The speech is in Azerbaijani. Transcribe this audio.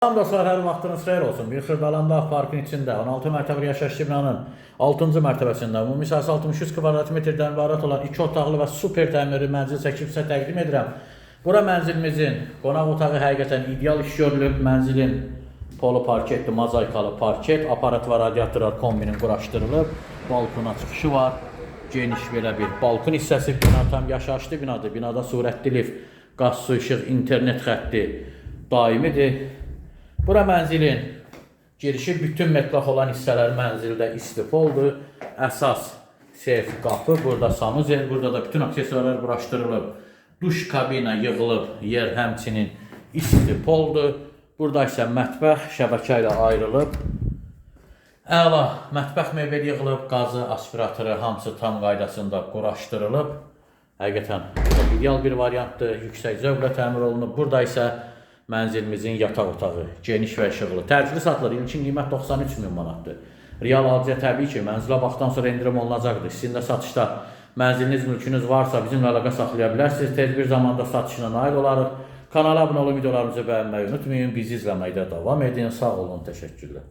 Salam dostlar, hər vaxtınız xeyir olsun. Bir Xırdalan Dağ Parkın içində 16 mərtəbəli yaşayış binanın 6-cı mərtəbəsində ümumi sahəsi 63 kvadrat metrdən ibarət olan 2 otaqlı və super təmirli mənzil çəkib sizə təqdim edirəm. Bura mənzilimizin qonaq otağı həqiqətən ideal iş görülüb. Mənzilin polo parketli, mozaikalı parket, aparat və radiatorlar kombinin quraşdırılıb. Balkona çıxışı var. Geniş belə bir balkon hissəsi. Bina tam yaşayışlı binadır. Binada sürətli lift, qaz, su, işıq, internet xətti daimidir. Bura mənzilin girişi bütün metlaq olan hissələr mənzildə istifoldur. Əsas seyf qapı, burada sanuzel, burada da bütün aksesuarlar quraşdırılıb. Duş kabina yığılıb, yer həmçinin istifoldur. Burada isə mətbəx şəbəkə ilə ayrılıb. Əla mətbəx mebel yığılıb, qazı, aspiratoru hamısı tam qaydasında quraşdırılıb. Həqiqətən çox ideal bir variantdır, yüksək zövqlə təmir olunub. Burada isə mənzilimizin yataq otağı, geniş və işıqlı. Təcili satılır, ilkin qiymət 93 min manatdır. Real alıcıya təbii ki, mənzilə baxdan sonra endirim olunacaqdır. Sizin də satışda mənziliniz, mülkünüz varsa bizimlə əlaqə saxlaya bilərsiniz. Tez bir zamanda satışına nail olarıq. Kanala abunə olun, videolarımızı bəyənməyi unutmayın. Bizi izləməkdə davam edin. Sağ olun, təşəkkürlər.